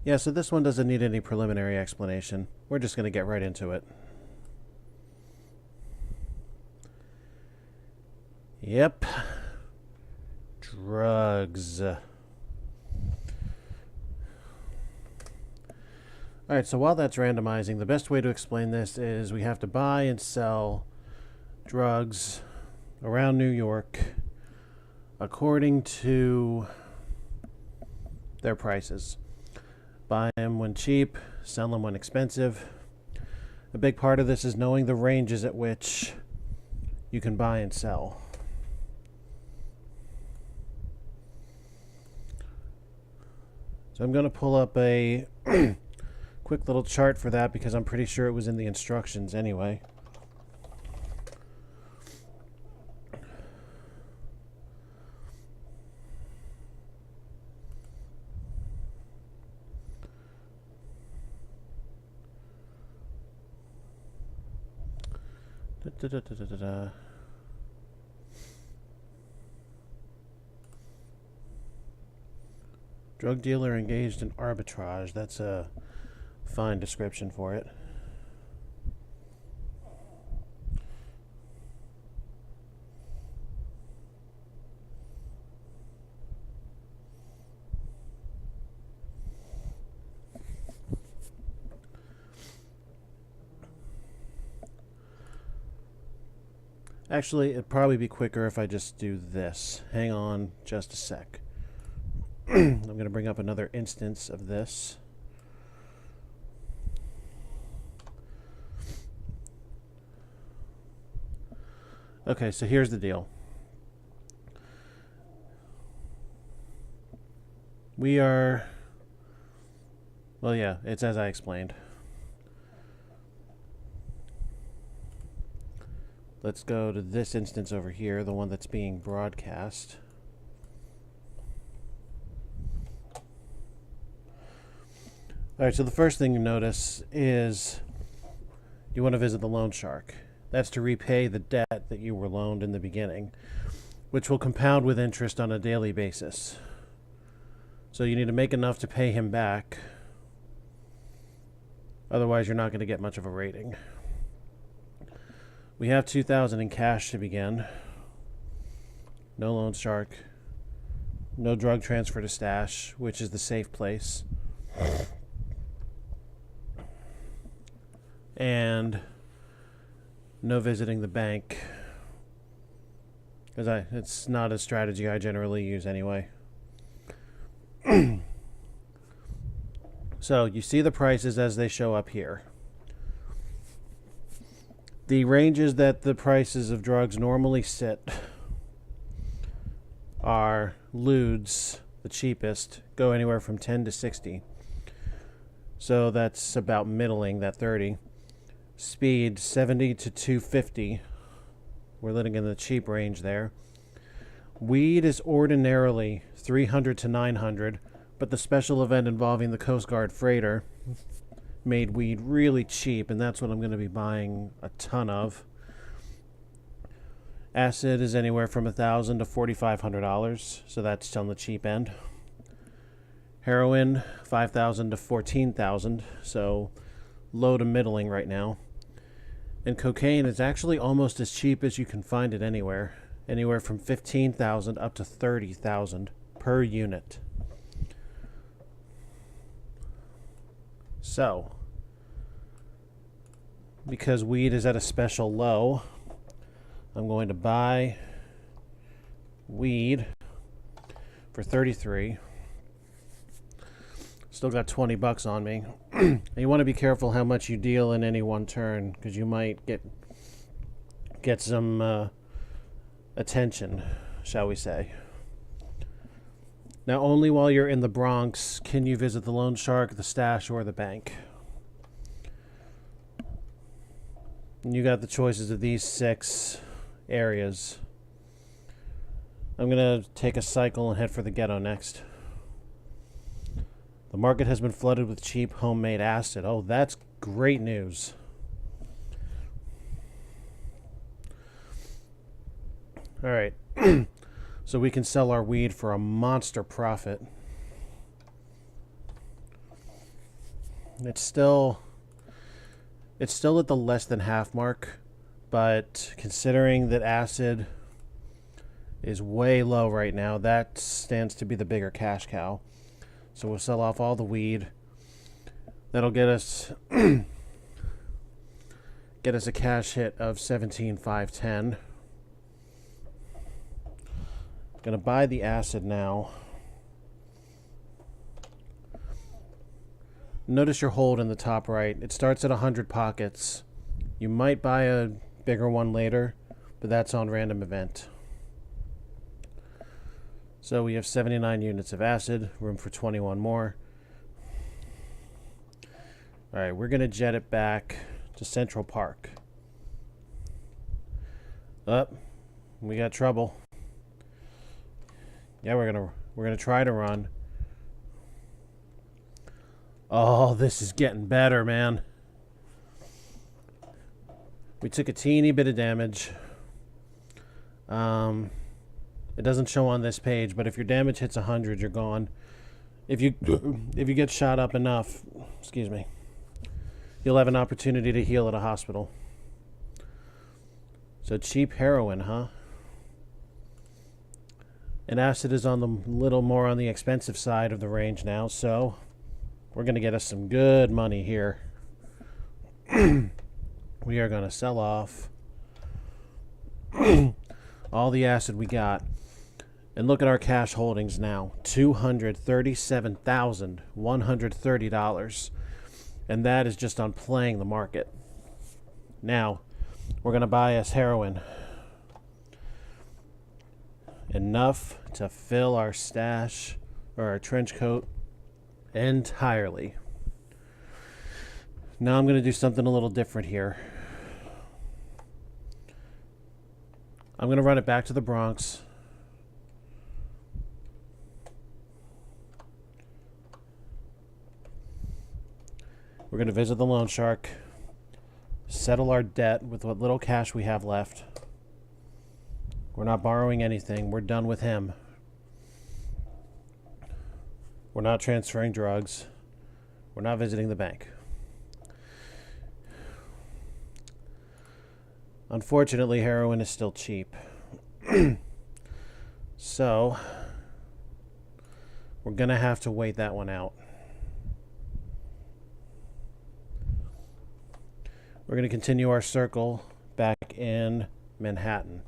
Yeah, so this one doesn't need any preliminary explanation. We're just going to get right into it. Yep. Drugs. Alright, so while that's randomizing, the best way to explain this is we have to buy and sell drugs around New York according to their prices. Buy them when cheap, sell them when expensive. A big part of this is knowing the ranges at which you can buy and sell. So I'm going to pull up a quick little chart for that because I'm pretty sure it was in the instructions anyway. Drug dealer engaged in arbitrage. That's a fine description for it. Actually, it'd probably be quicker if I just do this. Hang on just a sec. I'm going to bring up another instance of this. Okay, so here's the deal. We are... Well, yeah, it's as I explained. Let's go to this instance over here, the one that's being broadcast. Alright, so the first thing you notice is you want to visit the loan shark. That's to repay the debt that you were loaned in the beginning, which will compound with interest on a daily basis. So you need to make enough to pay him back. Otherwise, you're not going to get much of a rating. We have $2,000 in cash to begin. No loan shark. No drug transfer to stash, which is the safe place. And no visiting the bank, because it's not a strategy I generally use anyway. So you see the prices as they show up here. The ranges that the prices of drugs normally sit are Ludes, the cheapest, go anywhere from 10 to 60. So that's about middling, that 30. Speed 70 to 250. We're living in the cheap range there. Weed is ordinarily 300 to 900, but the special event involving the Coast Guard freighter made weed really cheap, and that's what I'm going to be buying a ton of. Acid is anywhere from $1,000 to $4,500, so that's on the cheap end. Heroin, $5,000 to $14,000, so low to middling right now. And cocaine is actually almost as cheap as you can find it anywhere from $15,000 up to $30,000 per unit. So, because weed is at a special low, I'm going to buy weed for $33. Still got 20 bucks on me. You want to be careful how much you deal in any one turn, because you might get some attention, shall we say. Now, only while you're in the Bronx can you visit the loan shark, the stash, or the bank. And you got the choices of these 6 areas. I'm going to take a cycle and head for the ghetto next. The market has been flooded with cheap homemade acid. Oh, that's great news. All right. So we can sell our weed for a monster profit. It's still at the less than half mark, but considering that acid is way low right now, that stands to be the bigger cash cow. So we'll sell off all the weed. That'll get us a cash hit of 17,510. Gonna buy the acid now. Notice your hold in the top right. It starts at 100 pockets. You might buy a bigger one later, but that's on random event. So we have 79 units of acid, room for 21 more. All right, we're gonna jet it back to Central Park. Up, we got trouble. Yeah, we're gonna try to run. Oh, this is getting better, man. We took a teeny bit of damage. It doesn't show on this page, but if your damage hits 100, you're gone. If you get shot up enough, excuse me, you'll have an opportunity to heal at a hospital. So cheap heroin, huh? And acid is on the little more on the expensive side of the range now, so we're going to get us some good money here. We are going to sell off all the acid we got. And look at our cash holdings now. $237,130. And that is just on playing the market. Now, we're going to buy us heroin. Enough to fill our stash or our trench coat entirely. Now I'm going to do something a little different here. I'm going to run it back to the Bronx. We're going to visit the loan shark, settle our debt with what little cash we have left. We're not borrowing anything. We're done with him. We're not transferring drugs. We're not visiting the bank. Unfortunately, heroin is still cheap. So, we're going to have to wait that one out. We're going to continue our circle back in Manhattan.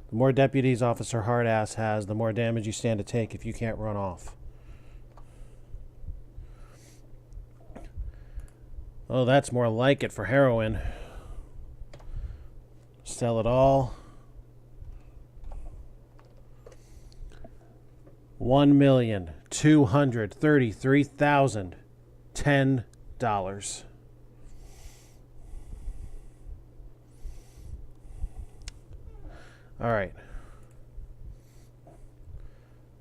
The more deputies Officer Hardass has, the more damage you stand to take if you can't run off. Oh, that's more like it for heroin. Sell it all. $1,233,010. All right.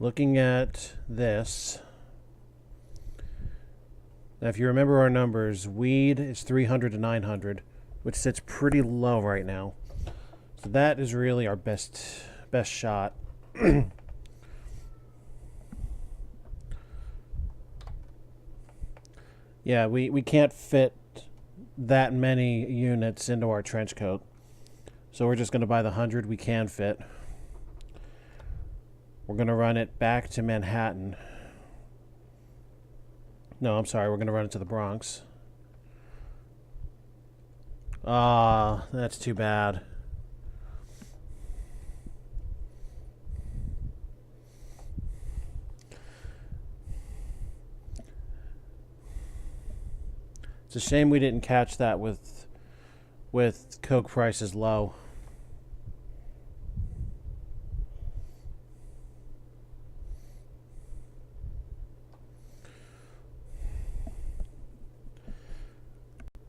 Looking at this, now if you remember our numbers, weed is 300 to 900, which sits pretty low right now. So that is really our best shot. Yeah, we can't fit that many units into our trench coat. So we're just going to buy the 100 we can fit. We're going to run it back to Manhattan. No, I'm sorry. We're going to run it to the Bronx. Ah, that's too bad. It's a shame we didn't catch that with coke prices low.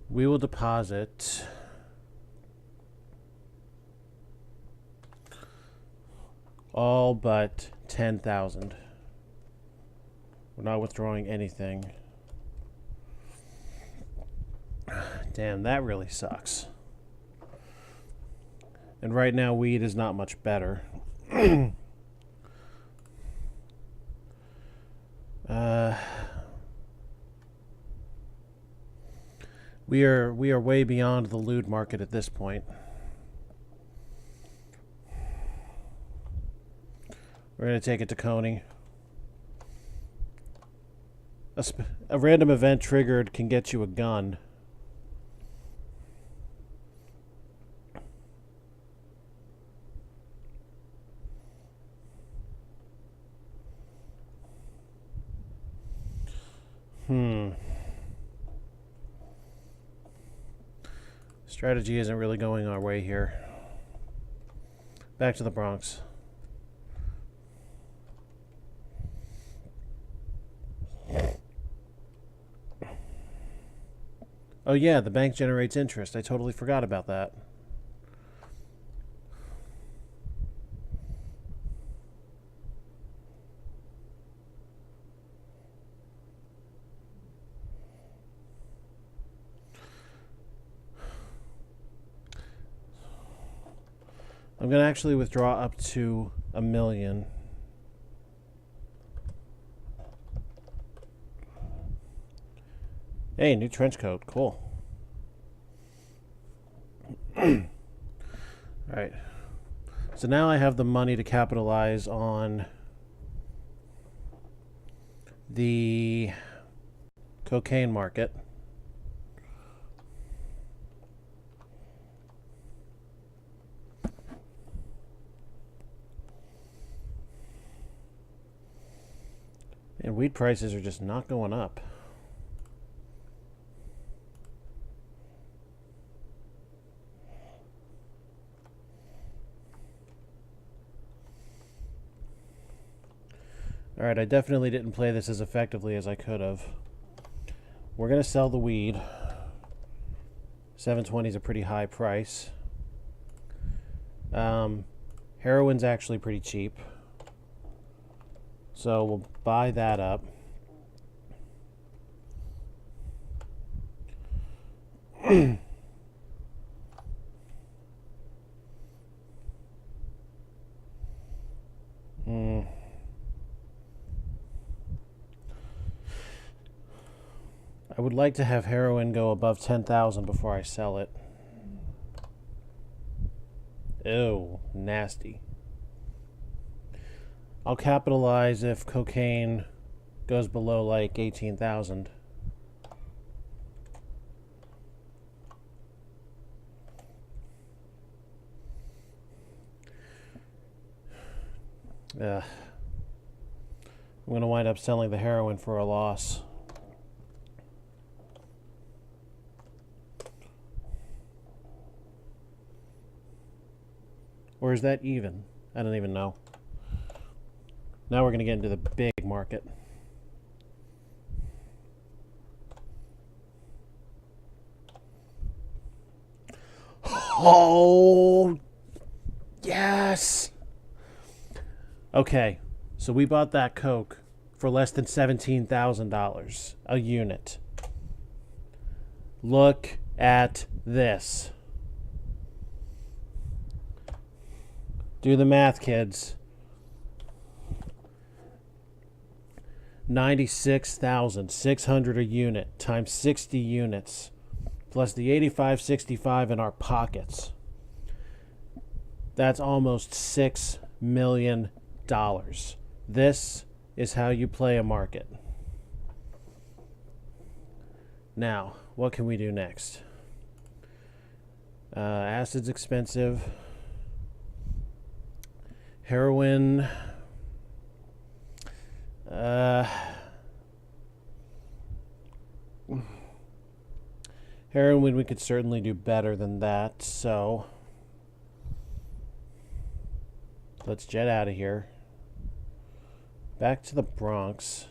We will deposit all but 10,000. We're not withdrawing anything. Damn, that really sucks. And right now, weed is not much better. We are way beyond the lewd market at this point. We're going to take it to Coney. A random event triggered can get you a gun. Strategy isn't really going our way here. Back to the Bronx. Oh yeah, the bank generates interest. I totally forgot about that. I'm going to actually withdraw up to $1 million. Hey, new trench coat. Cool. Alright. So now I have the money to capitalize on the cocaine market. And weed prices are just not going up. Alright, I definitely didn't play this as effectively as I could have. We're going to sell the weed. $7.20 is a pretty high price. Heroin's actually pretty cheap. So we'll buy that up. I would like to have heroin go above 10,000 before I sell it. Ew, nasty. I'll capitalize if cocaine goes below like 18,000. I'm going to wind up selling the heroin for a loss. Or is that even? I don't even know. Now we're going to get into the big market. Oh, yes. Okay, so we bought that Coke for less than $17,000 a unit. Look at this. Do the math, kids. 96,600 a unit times 60 units plus the 85.65 in our pockets. That's almost $6 million. This is how you play a market. Now, what can we do next? Acid's expensive. Heroin. Heroin, we could certainly do better than that, so let's jet out of here. Back to the Bronx.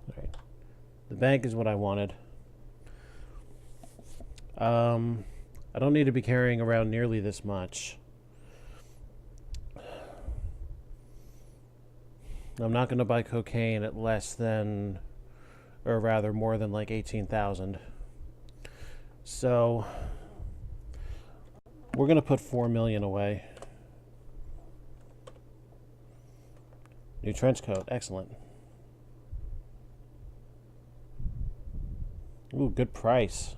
All right. The bank is what I wanted. I don't need to be carrying around nearly this much. I'm not going to buy cocaine at less than, or rather more than like 18,000. So we're going to put 4 million away. New trench coat, excellent. Ooh, good price.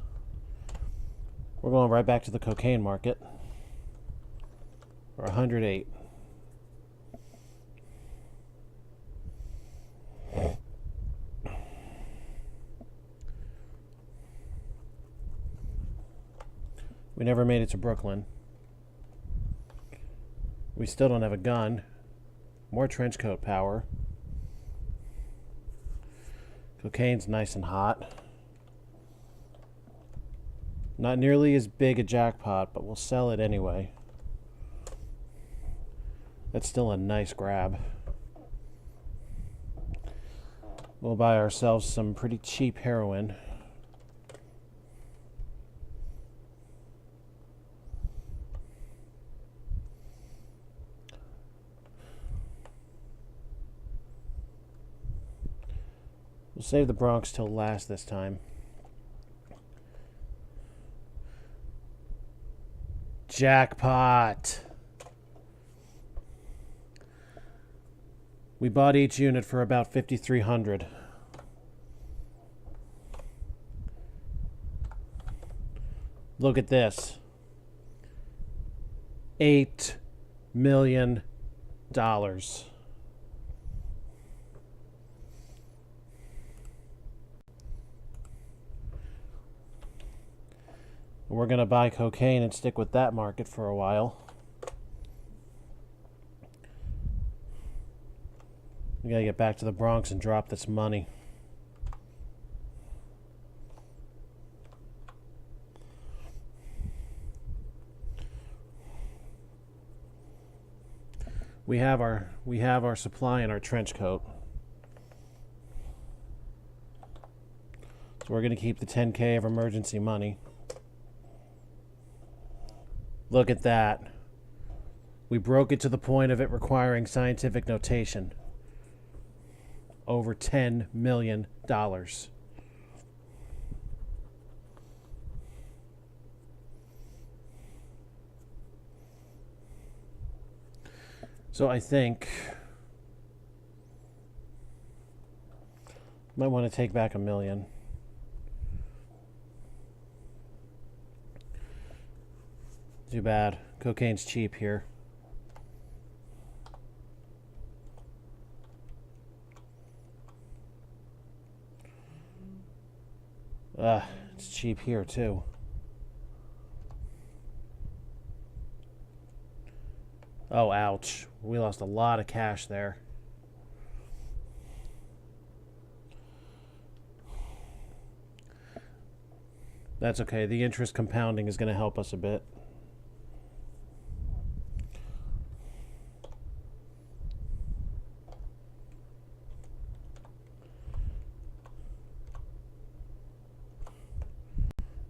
We're going right back to the cocaine market for 108. We never made it to Brooklyn. We still don't have a gun. More trench coat power. Cocaine's nice and hot. Not nearly as big a jackpot, but we'll sell it anyway. That's still a nice grab. We'll buy ourselves some pretty cheap heroin. We'll save the Bronx till last this time. Jackpot! We bought each unit for about $5,300. Look at this. $8 million. We're going to buy cocaine and stick with that market for a while. We got to get back to the Bronx and drop this money. We have our supply in our trench coat. So we're going to keep the 10K of emergency money. Look at that. We broke it to the point of it requiring scientific notation. Over $10 million. So I think might want to take back $1 million. Too bad. Cocaine's cheap here. It's cheap here too. Oh, ouch. We lost a lot of cash there. That's okay. The interest compounding is going to help us a bit.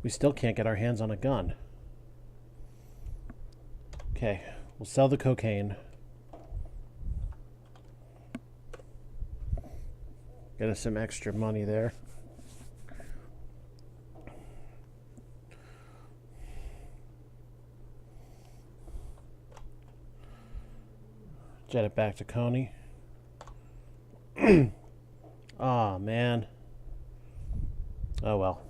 We still can't get our hands on a gun. Okay, we'll sell the cocaine. Get us some extra money there. Jet it back to Coney. Aw, man. Oh well.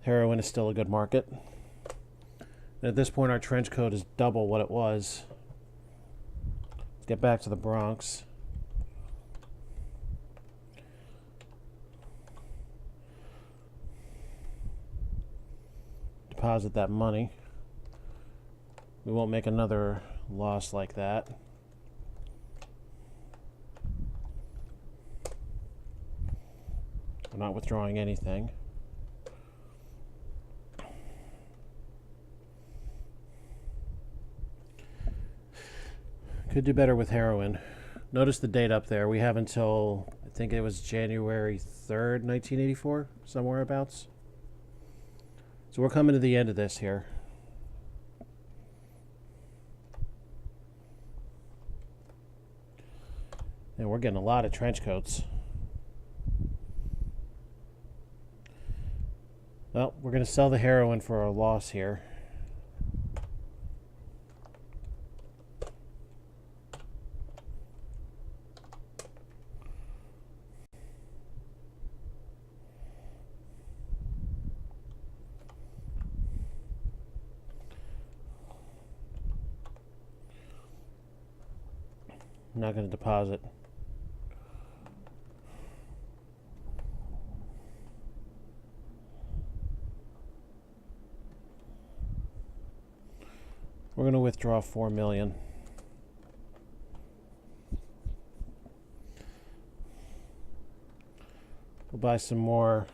Heroin is still a good market. And at this point, our trench coat is double what it was. Let's get back to the Bronx. Deposit that money. We won't make another loss like that. We're not withdrawing anything. Could do better with heroin. Notice the date up there. We have until, I think it was January 3rd, 1984, somewhere abouts. So we're coming to the end of this here. And we're getting a lot of trench coats. Well, we're going to sell the heroin for a loss here. I'm not going to deposit. We're going to withdraw 4 million. We'll buy some more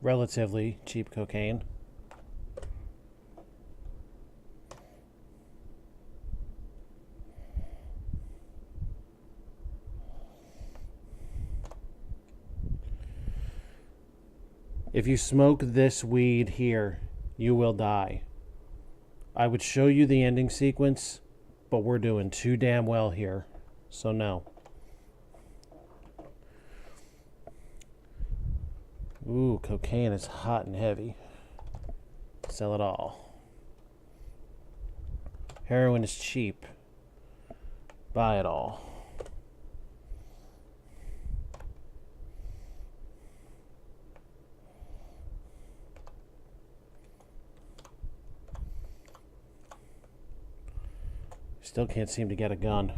relatively cheap cocaine. If you smoke this weed here, you will die. I would show you the ending sequence, but we're doing too damn well here, so no. Ooh, cocaine is hot and heavy. Sell it all. Heroin is cheap. Buy it all. Still can't seem to get a gun.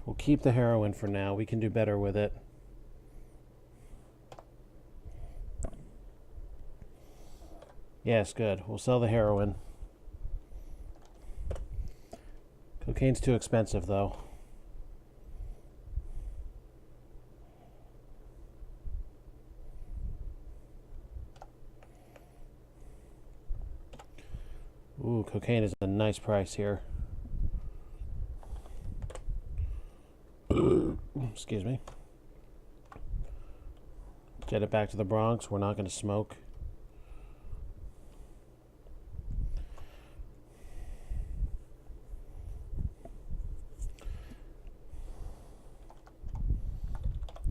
We'll keep the heroin for now. We can do better with it. Yes, good. We'll sell the heroin. Cocaine's too expensive, though. Ooh, cocaine is a nice price here. Excuse me. Jet it back to the Bronx. We're not going to smoke.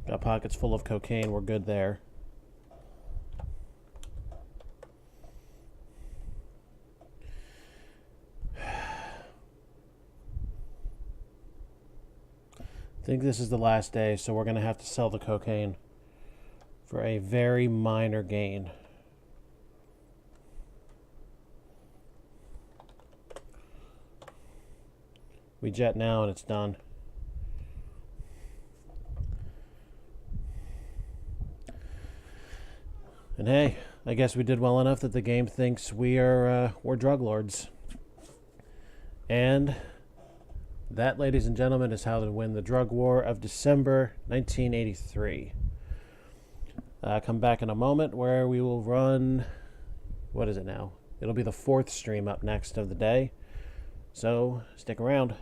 Got pockets full of cocaine. We're good there. I think this is the last day, so we're going to have to sell the cocaine for a very minor gain. We jet now and it's done. And hey, I guess we did well enough that the game thinks we're drug lords. And that, ladies and gentlemen, is how to win the drug war of December 1983. Come back in a moment where we will run, what is it now? It'll be the 4th stream up next of the day. So stick around.